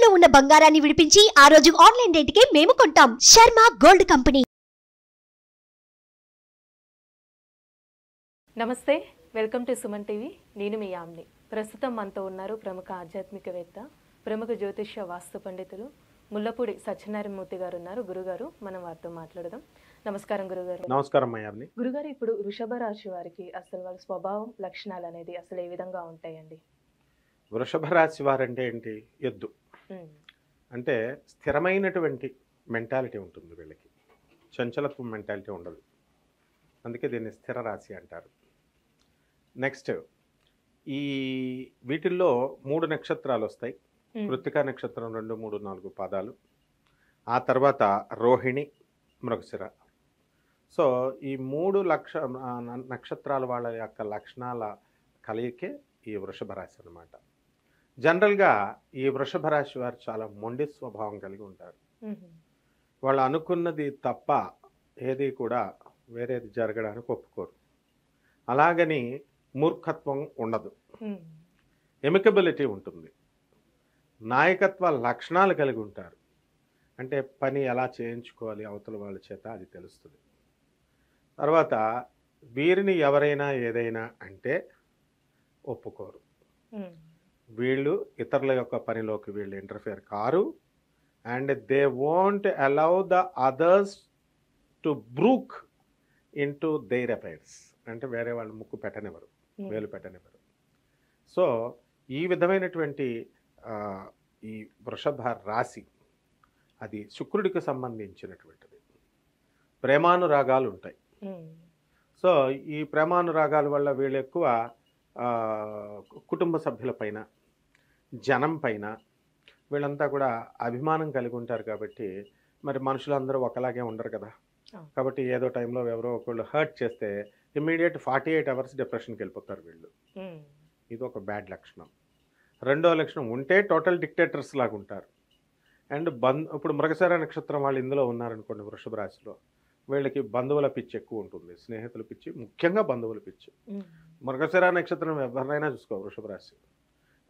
తాకట్టులో ఉన్న బంగారాన్ని విడిపించి ఆ రోజు ఆన్లైన్ రేటుకే మేము కొంటాం. Sharma gold company. నమస్తే, వెల్కమ్ టు సుమన్ టీవీ. నేను మీ యామ్ని. ప్రస్తుతం మనతో ఉన్నారు ప్రముఖ ఆధ్యాత్మికవేత్త, ప్రముఖ జ్యోతిష్య వాస్తు పండితులు ముల్లపూడి సత్యనారాయణమూర్తి గారు ఉన్నారు. గురుగారు, మనం వారితో మాట్లాడదాం. నమస్కారం గురుగారు. నమస్కారం యామ్ని. గురుగారు, ఇప్పుడు వృషభ రాశి వారికి అసలు వాళ్ళ స్వభావం, లక్షణాలు అనేది అసలు ఏ విధంగా ఉంటాయండి? వృషభ రాశి వారంటే ఏంటి? ఎద్దు అంటే స్థిరమైనటువంటి మెంటాలిటీ ఉంటుంది వీళ్ళకి, చంచలత్వం మెంటాలిటీ ఉండదు. అందుకే దీన్ని స్థిర రాశి అంటారు. నెక్స్ట్, ఈ వీటిల్లో 3 నక్షత్రాలు వస్తాయి. కృత్తికా నక్షత్రం 2, 3, 4 పాదాలు, ఆ తర్వాత రోహిణి, మృగశిర. సో ఈ 3 నక్షత్రాల వాళ్ళ యొక్క లక్షణాల కలయికే ఈ వృషభ రాశి అన్నమాట. జనరల్గా ఈ వృషభ రాశి వారు చాలా మొండి స్వభావం కలిగి ఉంటారు. వాళ్ళు అనుకున్నది తప్ప ఏది కూడా వేరేది జరగడానికి ఒప్పుకోరు. అలాగని మూర్ఖత్వం ఉండదు, ఎమికబిలిటీ ఉంటుంది, నాయకత్వ లక్షణాలు కలిగి ఉంటారు. అంటే పని ఎలా చేయించుకోవాలి అవతల వాళ్ళ చేత అది తెలుస్తుంది. తర్వాత వీరిని ఎవరైనా ఏదైనా అంటే ఒప్పుకోరు. వీళ్ళు ఇతరుల యొక్క పనిలోకి వీళ్ళు ఇంటర్ఫియర్ కారు. And they won't allow the others to brook in to their affairs. అంటే వేరే వాళ్ళు ముక్కు పెట్టనివ్వరు, వేలు పెట్టనివ్వరు. సో ఈ విధమైనటువంటి ఈ వృషభ రాశి అది శుక్రుడికి సంబంధించినటువంటిది. ప్రేమానురాగాలు ఉంటాయి. సో ఈ ప్రేమానురాగాల వల్ల వీళ్ళు ఎక్కువ కుటుంబ సభ్యుల పైన, జనం పైన వీళ్ళంతా కూడా అభిమానం కలిగి ఉంటారు. కాబట్టి మరి మనుషులందరూ ఒకలాగే ఉండరు కదా. కాబట్టి ఏదో టైంలో ఎవరో ఒకళ్ళు హర్ట్ చేస్తే ఇమ్మీడియట్ 48 అవర్స్ డిప్రెషన్కి వెళ్ళిపోతారు వీళ్ళు. ఇది ఒక బ్యాడ్ లక్షణం. రెండో లక్షణం, ఉంటే టోటల్ డిక్టేటర్స్ లాగా ఉంటారు. అండ్ ఇప్పుడు మృగశిర నక్షత్రం వాళ్ళు ఇందులో ఉన్నారనుకోండి, వృషభ రాశిలో, వీళ్ళకి బంధువుల పిచ్చి ఎక్కువ ఉంటుంది, స్నేహితుల పిచ్చి, ముఖ్యంగా బంధువుల పిచ్చి. మృగశిర నక్షత్రం ఎవరినైనా చూసుకో, వృషభ రాశి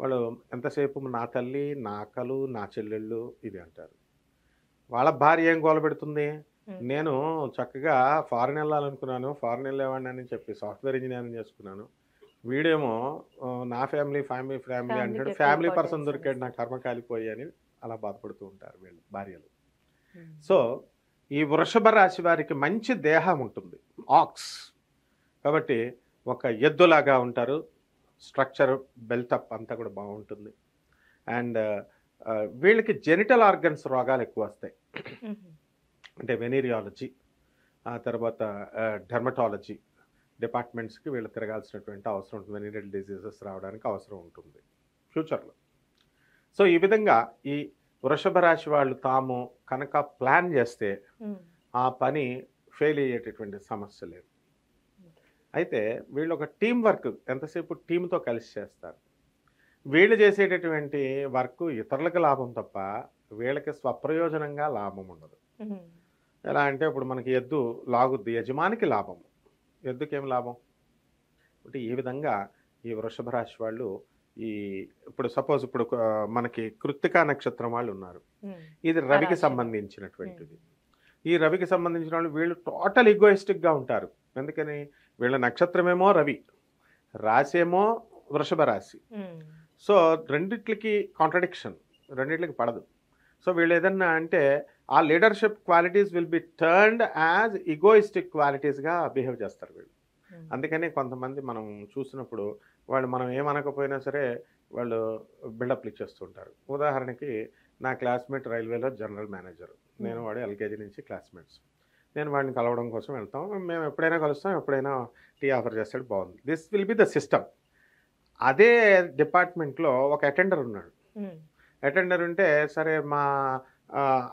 వాళ్ళు ఎంతసేపు నా తల్లి, నా అక్కలు, నా చెల్లెళ్ళు ఇది అంటారు. వాళ్ళ భార్య ఏం గోల పెడుతుంది, నేను చక్కగా ఫారెన్ వెళ్ళాలనుకున్నాను, ఫారెన్ వెళ్ళేవాడిని అని చెప్పి సాఫ్ట్వేర్ ఇంజనీరింగ్ చేసుకున్నాను, వీడేమో నా ఫ్యామిలీ అంటాడు, ఫ్యామిలీ పర్సన్ దొరికాడు, నా కర్మ కాలిపోయి అని అలా బాధపడుతూ ఉంటారు వీళ్ళు భార్యలు. సో ఈ వృషభ రాశి వారికి మంచి దేహం ఉంటుంది, ఆక్స్. కాబట్టి ఒక ఎద్దులాగా ఉంటారు. స్ట్రక్చర్, బెల్టప్ అంతా కూడా బాగుంటుంది. అండ్ వీళ్ళకి జెనిటల్ ఆర్గన్స్ రోగాలు ఎక్కువ వస్తాయి. అంటే వెనీరియాలజీ, ఆ తర్వాత డెర్మటాలజీ డిపార్ట్మెంట్స్కి వీళ్ళు తిరగాల్సినటువంటి అవసరం ఉంటుంది. వెనీరియల్ డిసీజెస్ రావడానికి అవసరం ఉంటుంది ఫ్యూచర్లో. సో ఈ విధంగా ఈ వృషభ రాశి వాళ్ళు తాము కనుక ప్లాన్ చేస్తే ఆ పని ఫెయిల్ అయ్యేటటువంటి సమస్య లేదు. అయితే వీళ్ళు ఒక టీం వర్క్, ఎంతసేపు టీంతో కలిసి చేస్తారు. వీళ్ళు చేసేటటువంటి వర్క్ ఇతరులకు లాభం తప్ప వీళ్ళకి స్వప్రయోజనంగా లాభం ఉండదు. ఎలా అంటే ఇప్పుడు మనకి ఎద్దు లాగుద్ది, యజమానికి లాభం, ఎద్దుకేం లాభం? అంటే ఈ విధంగా ఈ వృషభ రాశి వాళ్ళు ఇప్పుడు సపోజ్ ఇప్పుడు మనకి కృత్తికా నక్షత్రం వాళ్ళు ఉన్నారు, ఇది రవికి సంబంధించినటువంటిది. ఈ రవికి సంబంధించిన వాళ్ళు వీళ్ళు టోటల్ ఈగోయిస్టిక్గా ఉంటారు. ఎందుకని? వీళ్ళ నక్షత్రమేమో రవి, రాశి ఏమో వృషభ రాశి. సో రెండిట్లకి కాంట్రడిక్షన్, రెండిట్లకి పడదు. సో వీళ్ళు ఏదన్నా అంటే ఆ leadership qualities will be turned as egoistic క్వాలిటీస్గా బిహేవ్ చేస్తారు వీళ్ళు. అందుకని కొంతమంది మనం చూసినప్పుడు వాళ్ళు మనం ఏమనకపోయినా సరే వాళ్ళు బిల్డప్లు ఇచ్చేస్తుంటారు. ఉదాహరణకి నా క్లాస్మేట్ రైల్వేలో జనరల్ మేనేజర్, నేను వాడు ఎల్కేజీ నుంచి క్లాస్మేట్స్. నేను వాడిని కలవడం కోసం వెళ్తాం, మేము ఎప్పుడైనా కలుస్తాం, ఎప్పుడైనా టీ ఆఫర్ చేస్తాడు, బాగుంది. This will be the system. అదే డిపార్ట్మెంట్లో ఒక అటెండర్ ఉన్నాడు. అటెండర్ ఉంటే సరే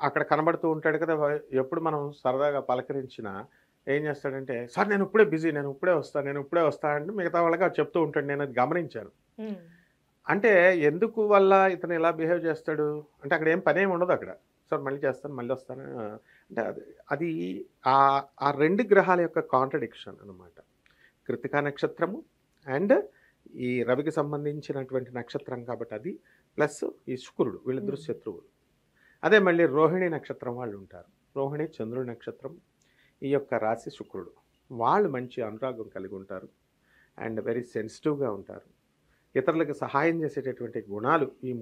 అక్కడ కనబడుతూ ఉంటాడు కదా, ఎప్పుడు మనం సరదాగా పలకరించినా ఏం చేస్తాడంటే, సార్ నేను ఇప్పుడే బిజీ, నేను ఇప్పుడే వస్తాను అంటే మిగతా వాళ్ళకి అది చెప్తూ ఉంటాడు. నేను అది గమనించాను. అంటే ఎందుకు వల్ల ఇతను ఇలా బిహేవ్ చేస్తాడు అంటే అక్కడ ఏం పని ఏమి ఉండదు. అక్కడ సార్ మళ్ళీ చేస్తాను, మళ్ళీ వస్తాను అంటే అది ఆ 2 గ్రహాల యొక్క కాంట్రడిక్షన్ అన్నమాట. కృత్తికా నక్షత్రము అండ్ ఈ రవికి సంబంధించినటువంటి నక్షత్రం కాబట్టి అది, ప్లస్ ఈ శుక్రుడు వీళ్ళిద్దరు శత్రువులు. అదే మళ్ళీ రోహిణి నక్షత్రం వాళ్ళు ఉంటారు. రోహిణి చంద్రుడి నక్షత్రం, ఈ యొక్క రాశి శుక్రుడు. వాళ్ళు మంచి అనురాగం కలిగి ఉంటారు అండ్ వెరీ సెన్సిటివ్గా ఉంటారు. ఇతరులకు సహాయం చేసేటటువంటి గుణాలు ఈ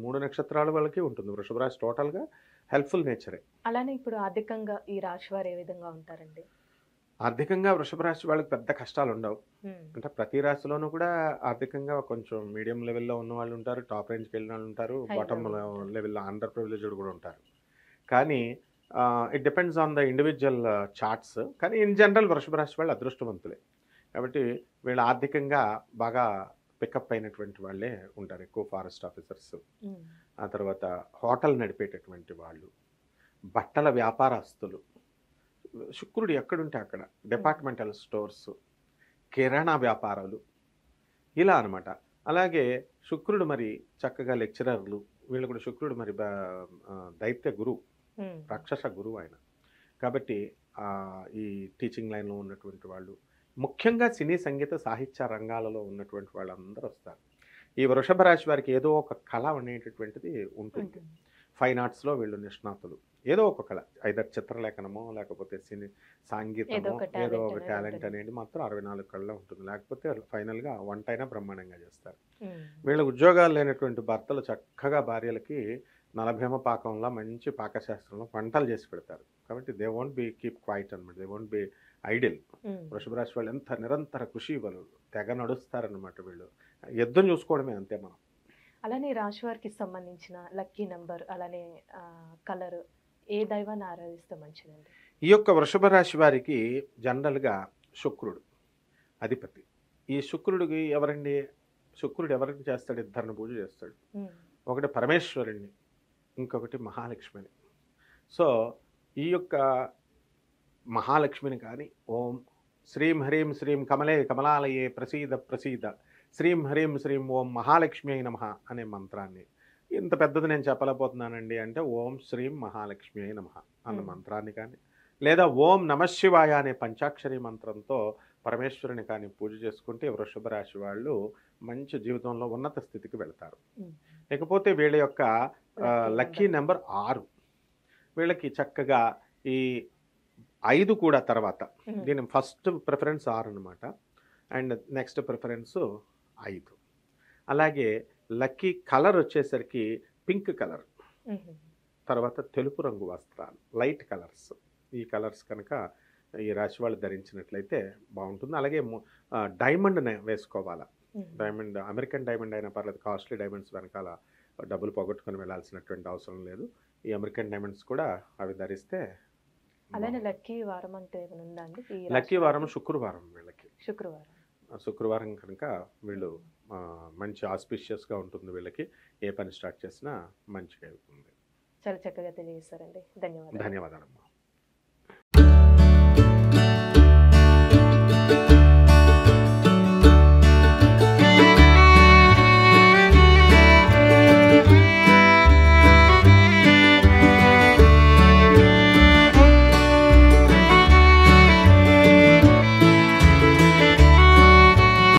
మూడు నక్షత్రాల వాళ్ళకి ఉంటుంది. వృషభ రాశి టోటల్గా హెల్ప్ఫుల్ నేచరే. అలానే ఇప్పుడు ఆర్థికంగా ఈ రాశి వారు ఏ విధంగా ఉంటారండి? ఆర్థికంగా వృషభ రాశి వాళ్ళకి పెద్ద కష్టాలు ఉండవు. అంటే ప్రతి రాశిలోనూ కూడా ఆర్థికంగా కొంచెం మీడియం లెవెల్లో ఉన్న వాళ్ళు ఉంటారు, టాప్ రేంజ్కి వెళ్ళిన వాళ్ళు ఉంటారు, బాటమ్ లెవెల్లో అండర్ ప్రివిలేజ్డ్ కూడా ఉంటారు. కానీ it depends on the individual charts. కానీ ఇన్ జనరల్ వృషభ రాశి వాళ్ళు అదృష్టవంతులే. కాబట్టి వీళ్ళు ఆర్థికంగా బాగా పికప్ అయినటువంటి వాళ్ళే ఉంటారు. ఎక్కువ ఫారెస్ట్ ఆఫీసర్స్, ఆ తర్వాత హోటల్ నడిపేటటువంటి వాళ్ళు, బట్టల వ్యాపారస్తులు. శుక్రుడు ఎక్కడుంటే అక్కడ డిపార్ట్మెంటల్ స్టోర్స్, కిరాణా వ్యాపారాలు, ఇలా అనమాట. అలాగే శుక్రుడు మరి చక్కగా లెక్చరర్లు, వీళ్ళు కూడా శుక్రుడు మరి దైత్య గురువు, రాక్షస గురువు ఆయన. కాబట్టి ఈ టీచింగ్ లైన్లో ఉన్నటువంటి వాళ్ళు, ముఖ్యంగా సినీ సంగీత సాహిత్య రంగాలలో ఉన్నటువంటి వాళ్ళందరూ వస్తారు. ఈ వృషభ రాశి వారికి ఏదో ఒక కళ అనేటటువంటిది ఉంటుంది. ఫైన్ ఆర్ట్స్లో వీళ్ళు నిష్ణాతులు. ఏదో ఒక కళ, ఐదర్ చిత్రలేఖనమో లేకపోతే సినీ సంగీతమో ఏదో ఒక టాలెంట్ అనేది మాత్రం 64 కళ్ళలో ఉంటుంది. లేకపోతే ఫైనల్గా వంట అయినా బ్రహ్మాండంగా చేస్తారు. వీళ్ళ ఉద్యోగాలు లేనటువంటి భర్తలు చక్కగా భార్యలకి నలభీమ పాకంలో మంచి పాకశాస్త్రంలో వంటలు చేసి పెడతారు. కాబట్టి they won't be keep quiet అనమాట, దే వోంట్ బి ఐడిల్. వృషభ రాశి వాళ్ళు ఎంత నిరంతర కృషి వాళ్ళు తెగ నడుస్తారనమాట. వీళ్ళు యుద్ధం చూసుకోవడమే అంతే మనం. అలానే రాశి వారికి సంబంధించిన లక్కీ నెంబర్, అలానే కలర్, ఏ దైవాన్ని ఆరాధిస్తే మంచిదండి? ఈ యొక్క వృషభ రాశి వారికి జనరల్గా శుక్రుడు అధిపతి. ఈ శుక్రుడికి ఎవరండి? శుక్రుడు ఎవరిని చేస్తాడు? ఇద్దరిని పూజ చేస్తాడు. ఒకటి పరమేశ్వరుణ్ణి, ఇంకొకటి మహాలక్ష్మిని. సో ఈ యొక్క మహాలక్ష్మిని కానీ ఓం శ్రీం హ్రీం శ్రీం కమలే కమలాలయే ప్రసీద ప్రసీద శ్రీం హ్రీం శ్రీం ఓం మహాలక్ష్మి అయి నమః అనే మంత్రాన్ని, ఇంత పెద్దది నేను చెప్పలేకపోతున్నానండి అంటే ఓం శ్రీం మహాలక్ష్మి అయి నమః అన్న మంత్రాన్ని కానీ, లేదా ఓం నమశివాయ అనే పంచాక్షరి మంత్రంతో పరమేశ్వరుని కానీ పూజ చేసుకుంటే వృషభ రాశి వాళ్ళు మంచి జీవితంలో ఉన్నత స్థితికి వెళ్తారు. లేకపోతే వీళ్ళ యొక్క లక్కీ నెంబర్ 6. వీళ్ళకి చక్కగా ఈ 5 కూడా తర్వాత, దీని ఫస్ట్ ప్రిఫరెన్స్ 6 అనమాట, అండ్ నెక్స్ట్ ప్రిఫరెన్స్ 5. అలాగే లక్కీ కలర్ వచ్చేసరికి పింక్ కలర్, తర్వాత తెలుపు రంగు వస్త్రాలు, లైట్ కలర్స్. ఈ కలర్స్ కనుక ఈ రాశి వాళ్ళు ధరించినట్లయితే బాగుంటుంది. అలాగే డైమండ్ వేసుకోవాలా. డైమండ్ అమెరికన్ డైమండ్ అయినా పర్లేదు, కాస్ట్లీ డైమండ్స్ వెనకాల డబ్బులు పోగొట్టుకొని వెళ్ళాల్సినటువంటి అవసరం లేదు. ఈ అమెరికన్ డైమండ్స్ కూడా అవి ధరిస్తే. అలానే లక్కీ వారం అంటే ఏమైనా ఉందా అండి? లక్కీ వారం శుక్రవారం. వీళ్ళకి శుక్రవారం కనుక వీళ్ళు మంచి ఆస్పిషియస్గా ఉంటుంది. వీళ్ళకి ఏ పని స్టార్ట్ చేసినా మంచిగా అవుతుంది. చాలా చక్కగా తెలియజేస్తారండి. ధన్యవాదాలు. ధన్యవాదాలమ్మా.